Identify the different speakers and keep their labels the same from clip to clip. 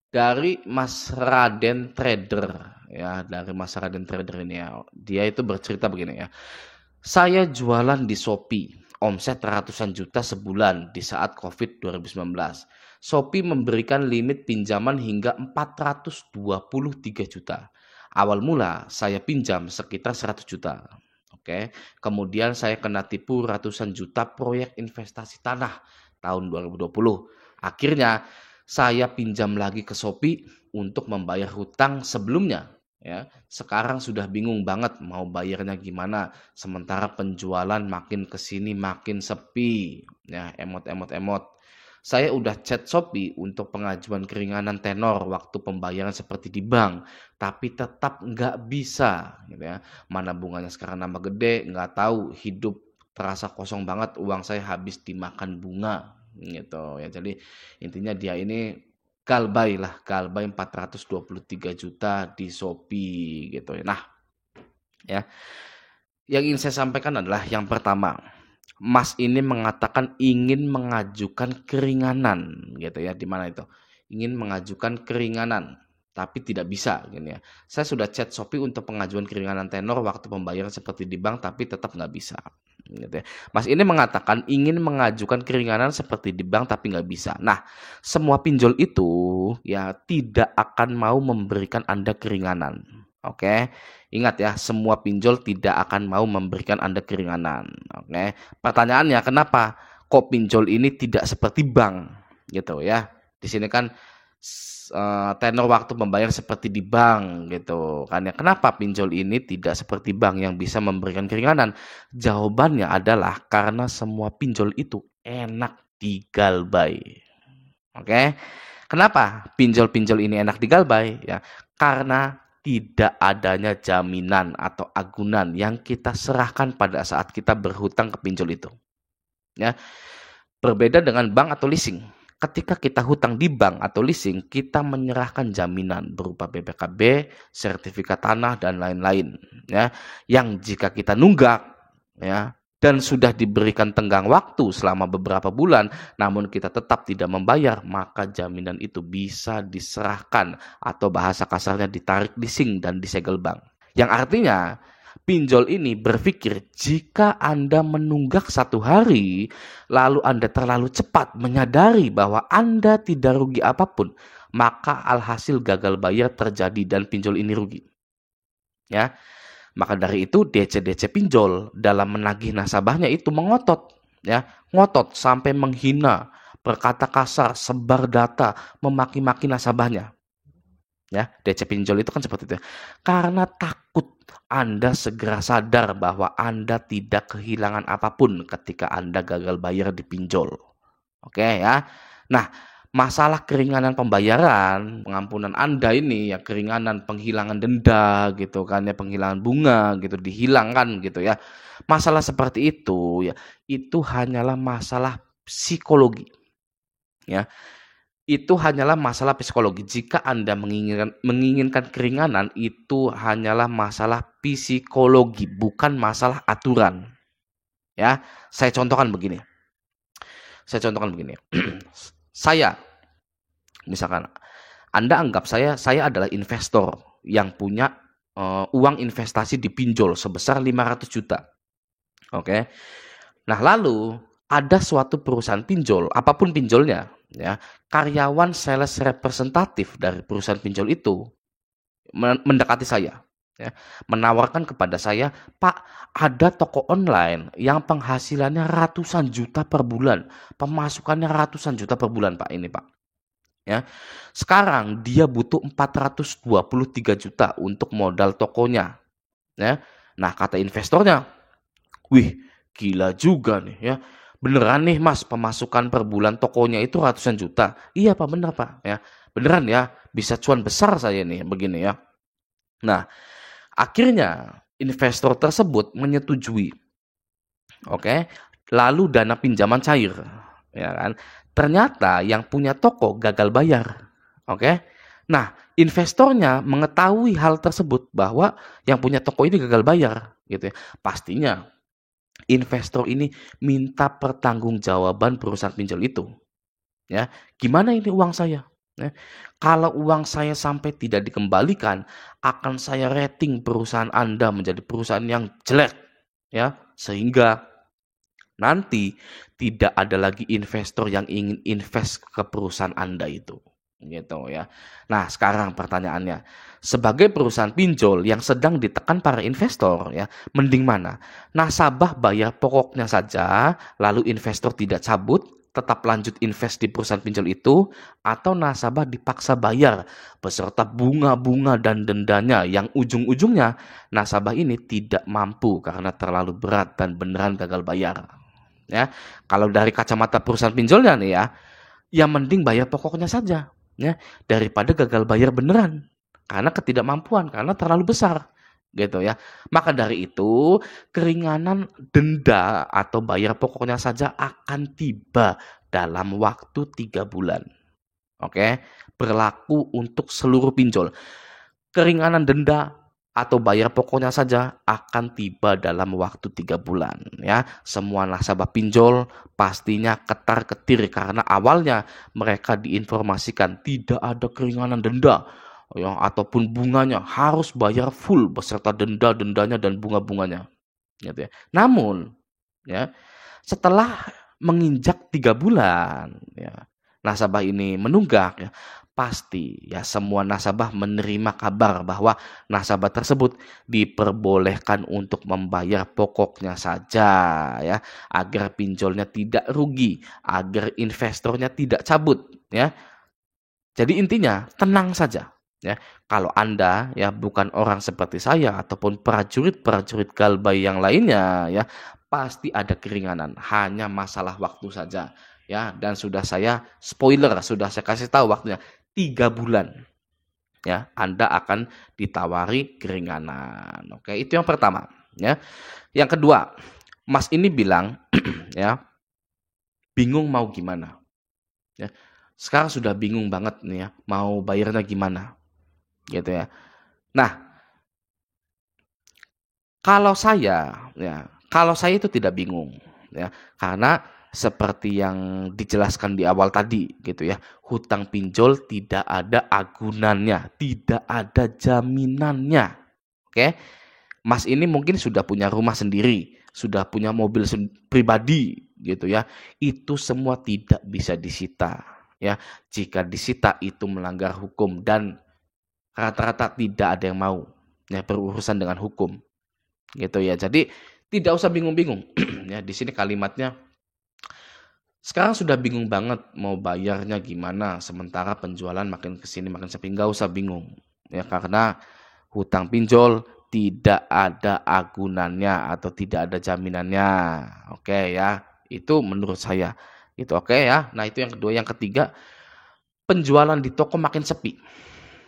Speaker 1: Dari Mas Raden Trader ya, dari Mas Raden Trader ini ya. Dia itu bercerita begini ya. Saya jualan di Shopee, omset ratusan juta sebulan di saat Covid 2019. Shopee memberikan limit pinjaman hingga 423 juta. Awal mula saya pinjam sekitar 100 juta. Oke. Kemudian saya kena tipu ratusan juta proyek investasi tanah tahun 2020. Akhirnya saya pinjam lagi ke Shopee untuk membayar hutang sebelumnya ya. Sekarang sudah bingung banget mau bayarnya gimana, sementara penjualan makin kesini makin sepi. Ya, emot. Saya udah chat Shopee untuk pengajuan keringanan tenor waktu pembayaran seperti di bank, tapi tetap nggak bisa, gitu ya. Mana bunganya sekarang nambah gede, nggak tahu, hidup terasa kosong banget, uang saya habis dimakan bunga, gitu ya. Jadi intinya dia ini galbay 423 juta di Shopee gitu ya. Nah, ya. Yang ingin saya sampaikan adalah yang pertama, Mas ini mengatakan ingin mengajukan keringanan gitu ya, di mana itu? Ingin mengajukan keringanan, tapi tidak bisa gini ya. Saya sudah chat Shopee untuk pengajuan keringanan tenor waktu pembayaran seperti di bank tapi tetap nggak bisa. Gitu ya. Mas ini mengatakan ingin mengajukan keringanan seperti di bank tapi nggak bisa. Nah, semua pinjol itu ya tidak akan mau memberikan Anda keringanan. Oke, ingat ya, semua pinjol tidak akan mau memberikan Anda keringanan. Oke, pertanyaannya kenapa kok pinjol ini tidak seperti bank gitu ya? Di sini kan tenor waktu membayar seperti di bank gitu kan ya. Kenapa pinjol ini tidak seperti bank yang bisa memberikan keringanan? Jawabannya adalah karena semua pinjol itu enak digalbay. Oke. Kenapa pinjol-pinjol ini enak digalbay? Ya, karena tidak adanya jaminan atau agunan yang kita serahkan pada saat kita berhutang ke pinjol itu. Ya, berbeda dengan bank atau leasing. Ketika kita hutang di bank atau leasing, kita menyerahkan jaminan berupa BPKB, sertifikat tanah dan lain-lain. Ya, yang jika kita nunggak, ya, dan sudah diberikan tenggang waktu selama beberapa bulan, namun kita tetap tidak membayar, maka jaminan itu bisa diserahkan atau bahasa kasarnya ditarik leasing dan disegel bank. Yang artinya pinjol ini berpikir jika Anda menunggak 1 hari, lalu Anda terlalu cepat menyadari bahwa Anda tidak rugi apapun, maka alhasil gagal bayar terjadi dan pinjol ini rugi. Ya, maka dari itu DC-DC pinjol dalam menagih nasabahnya itu mengotot, ya, ngotot sampai menghina, berkata kasar, sebar data, memaki-maki nasabahnya. Ya, DC pinjol itu kan seperti itu. Karena takut Anda segera sadar bahwa Anda tidak kehilangan apapun ketika Anda gagal bayar di pinjol. Oke ya. Nah, masalah keringanan pembayaran, pengampunan Anda ini ya keringanan penghilangan denda gitu kan ya, penghilangan bunga gitu dihilangkan gitu ya. Masalah seperti itu ya, itu hanyalah masalah psikologi. Ya, itu hanyalah masalah psikologi. Jika Anda menginginkan keringanan, itu hanyalah masalah psikologi, bukan masalah aturan. Ya, saya contohkan begini. Saya, misalkan, Anda anggap saya adalah investor yang punya uang investasi di pinjol sebesar 500 juta. Oke. Nah, lalu ada suatu perusahaan pinjol, apapun pinjolnya, ya, karyawan sales representatif dari perusahaan pinjol itu mendekati saya, ya, menawarkan kepada saya, Pak, ada toko online yang penghasilannya ratusan juta per bulan, pemasukannya ratusan juta per bulan, Pak, ini Pak. Ya, sekarang dia butuh 423 juta untuk modal tokonya. Ya, nah kata investornya, wih, gila juga nih ya. Beneran nih Mas, pemasukan per bulan tokonya itu ratusan juta. Iya Pak, bener Pak ya. Beneran ya, bisa cuan besar saya nih begini ya. Nah, akhirnya investor tersebut menyetujui. Oke. Lalu dana pinjaman cair, ya kan? Ternyata yang punya toko gagal bayar. Oke. Nah, investornya mengetahui hal tersebut bahwa yang punya toko ini gagal bayar gitu ya. Pastinya investor ini minta pertanggungjawaban perusahaan pinjol itu. Ya, gimana ini uang saya? ya. Kalau uang saya sampai tidak dikembalikan, akan saya rating perusahaan Anda menjadi perusahaan yang jelek, ya, sehingga nanti tidak ada lagi investor yang ingin invest ke perusahaan Anda itu. Gitu ya. Nah, sekarang pertanyaannya, sebagai perusahaan pinjol yang sedang ditekan para investor ya, mending mana? Nasabah bayar pokoknya saja, lalu investor tidak cabut, tetap lanjut invest di perusahaan pinjol itu, atau nasabah dipaksa bayar beserta bunga-bunga dan dendanya yang ujung-ujungnya nasabah ini tidak mampu karena terlalu berat dan beneran gagal bayar. Ya, kalau dari kacamata perusahaan pinjolnya nih ya, yang mending bayar pokoknya saja, ya, daripada gagal bayar beneran karena ketidakmampuan, karena terlalu besar, gitu ya. Maka dari itu, keringanan denda atau bayar pokoknya saja akan tiba dalam waktu 3 bulan. Oke, berlaku untuk seluruh pinjol. Keringanan denda atau bayar pokoknya saja akan tiba dalam waktu 3 bulan ya. Semua nasabah pinjol pastinya ketar-ketir karena awalnya mereka diinformasikan tidak ada keringanan denda ya, ataupun bunganya harus bayar full beserta denda-dendanya dan bunga-bunganya gitu ya. Namun ya, setelah menginjak 3 bulan ya, nasabah ini menunggak ya, pasti ya semua nasabah menerima kabar bahwa nasabah tersebut diperbolehkan untuk membayar pokoknya saja ya, agar pinjolnya tidak rugi, agar investornya tidak cabut ya. Jadi intinya tenang saja ya. Kalau Anda ya bukan orang seperti saya ataupun prajurit-prajurit galbay yang lainnya ya, pasti ada keringanan, hanya masalah waktu saja ya. Dan sudah saya spoiler, sudah saya kasih tahu waktunya 3 bulan ya, Anda akan ditawari keringanan. Oke, itu yang pertama ya. Yang kedua, Mas ini bilang ya, bingung mau gimana ya. Sekarang sudah bingung banget nih ya, mau bayarnya gimana gitu ya. Nah, kalau saya itu tidak bingung ya, karena seperti yang dijelaskan di awal tadi gitu ya, hutang pinjol tidak ada agunannya, tidak ada jaminannya. Oke. Mas ini mungkin sudah punya rumah sendiri, sudah punya mobil pribadi gitu ya. Itu semua tidak bisa disita ya. Jika disita itu melanggar hukum dan rata-rata tidak ada yang mau ya berurusan dengan hukum gitu ya. Jadi tidak usah bingung-bingung ya. Di sini kalimatnya sekarang sudah bingung banget mau bayarnya gimana, sementara penjualan makin kesini makin sepi. Nggak usah bingung ya, karena hutang pinjol tidak ada agunannya atau tidak ada jaminannya. Oke ya, itu menurut saya. Itu oke ya. Nah, itu yang kedua. Yang ketiga, penjualan di toko makin sepi.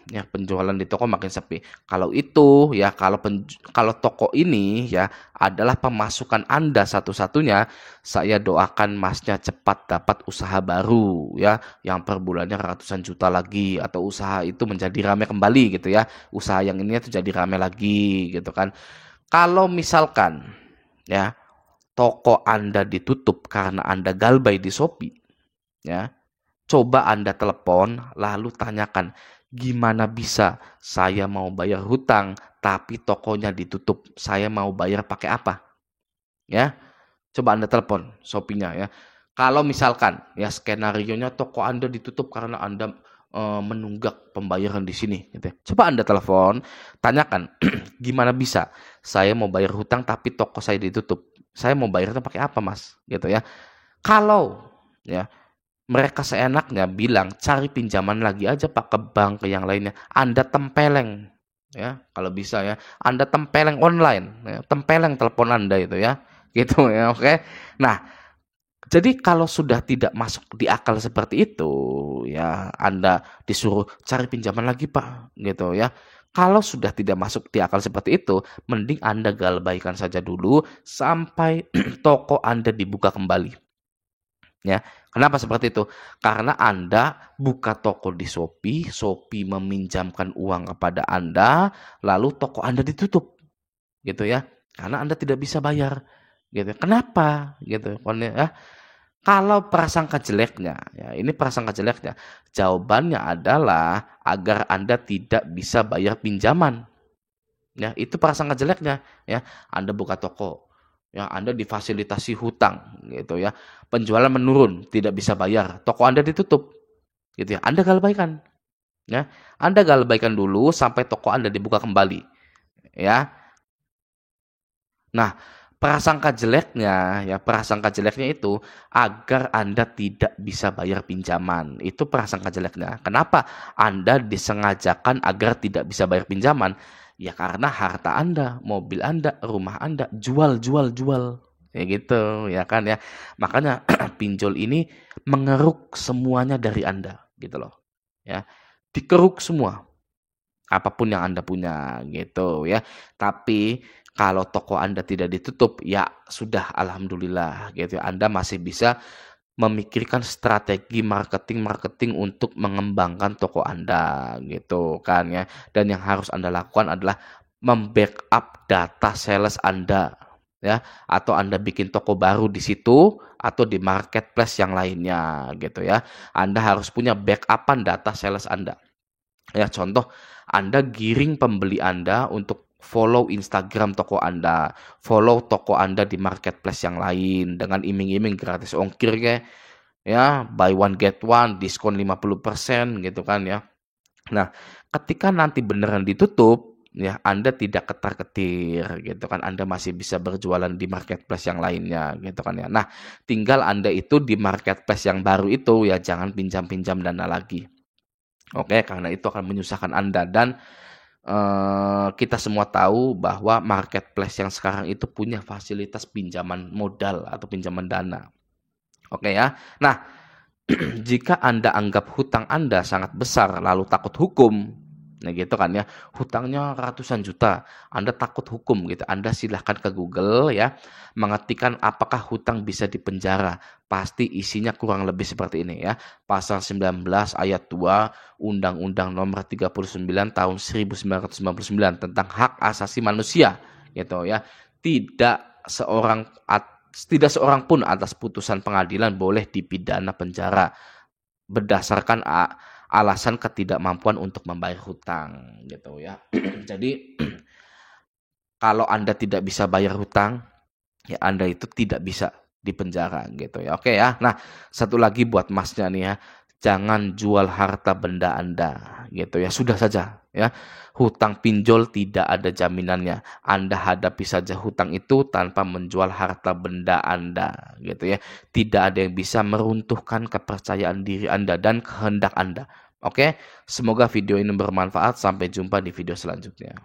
Speaker 1: Ya, penjualan di toko makin sepi. Kalau itu ya, kalau toko ini ya adalah pemasukan Anda satu-satunya, saya doakan Masnya cepat dapat usaha baru ya, yang per bulannya ratusan juta lagi, atau usaha itu menjadi ramai kembali gitu ya. Usaha yang ini tuh jadi ramai lagi gitu kan. Kalau misalkan ya toko Anda ditutup karena Anda galbay di Shopee ya, coba Anda telepon lalu tanyakan, gimana bisa saya mau bayar hutang tapi tokonya ditutup, saya mau bayar pakai apa? Ya, coba Anda telepon Shopee-nya ya. Kalau misalkan ya skenarionya toko Anda ditutup karena Anda menunggak pembayaran di sini gitu ya. Coba Anda telepon, tanyakan, gimana bisa saya mau bayar hutang tapi toko saya ditutup. Saya mau bayarnya pakai apa, Mas? Gitu ya. Kalau ya mereka seenaknya bilang cari pinjaman lagi aja Pak ke bank, ke yang lainnya. Anda tempeleng ya, kalau bisa ya. Anda tempeleng online, ya. Tempeleng telepon Anda itu ya. Gitu ya, oke. Nah, jadi kalau sudah tidak masuk di akal seperti itu ya, Anda disuruh cari pinjaman lagi Pak, gitu ya. Kalau sudah tidak masuk di akal seperti itu, mending Anda galbaikan saja dulu sampai toko Anda dibuka kembali. Ya, kenapa seperti itu? Karena Anda buka toko di Shopee, Shopee meminjamkan uang kepada Anda, lalu toko Anda ditutup, gitu ya. Karena Anda tidak bisa bayar, gitu. Kenapa? Gitu, ya. Kalau prasangka jeleknya, ya ini prasangka jeleknya, jawabannya adalah agar Anda tidak bisa bayar pinjaman. Ya, itu prasangka jeleknya, ya. Anda buka toko, ya Anda difasilitasi hutang gitu ya. Penjualan menurun, tidak bisa bayar, toko Anda ditutup. Gitu ya. Anda galbaikan, ya. Anda galbaikan dulu sampai toko Anda dibuka kembali, ya. Nah, prasangka jeleknya itu agar Anda tidak bisa bayar pinjaman. Itu prasangka jeleknya. Kenapa Anda disengajakan agar tidak bisa bayar pinjaman? Ya karena harta Anda, mobil Anda, rumah Anda jual. Ya gitu, ya kan ya. Makanya pinjol ini mengeruk semuanya dari Anda, gitu loh. Ya. Dikeruk semua apapun yang Anda punya gitu ya. Tapi kalau toko Anda tidak ditutup, ya sudah alhamdulillah gitu ya. Anda masih bisa memikirkan strategi marketing untuk mengembangkan toko Anda gitu kan ya. Dan yang harus Anda lakukan adalah membackup data sales Anda ya, atau Anda bikin toko baru di situ atau di marketplace yang lainnya gitu ya. Anda harus punya backupan data sales Anda. Ya, contoh Anda giring pembeli Anda untuk follow Instagram toko Anda, follow toko Anda di marketplace yang lain dengan iming-iming gratis ongkir ya, buy one get one, diskon 50% gitu kan ya. Nah, ketika nanti beneran ditutup, ya Anda tidak ketar-ketir gitu kan, Anda masih bisa berjualan di marketplace yang lainnya gitu kan ya. Nah, tinggal Anda itu di marketplace yang baru itu ya jangan pinjam-pinjam dana lagi. Oke, karena itu akan menyusahkan Anda dan kita semua tahu bahwa marketplace yang sekarang itu punya fasilitas pinjaman modal atau pinjaman dana. Oke ya. Nah, jika Anda anggap hutang Anda sangat besar lalu takut hukum, nah gitu kan ya, hutangnya ratusan juta, Anda takut hukum gitu, Anda silahkan ke Google ya, mengetikkan apakah hutang bisa dipenjara, pasti isinya kurang lebih seperti ini ya, pasal 19 ayat 2 Undang-Undang Nomor 39 Tahun 1999 tentang hak asasi manusia gitu ya, tidak seorang pun atas putusan pengadilan boleh dipidana penjara berdasarkan alasan ketidakmampuan untuk membayar hutang gitu ya. Jadi kalau Anda tidak bisa bayar hutang, ya Anda itu tidak bisa dipenjara gitu ya. Oke ya. Nah, satu lagi buat Masnya nih ya. Jangan jual harta benda Anda gitu ya. Sudah saja ya. Hutang pinjol tidak ada jaminannya. Anda hadapi saja hutang itu tanpa menjual harta benda Anda gitu ya. Tidak ada yang bisa meruntuhkan kepercayaan diri Anda dan kehendak Anda. Oke, semoga video ini bermanfaat. Sampai jumpa di video selanjutnya.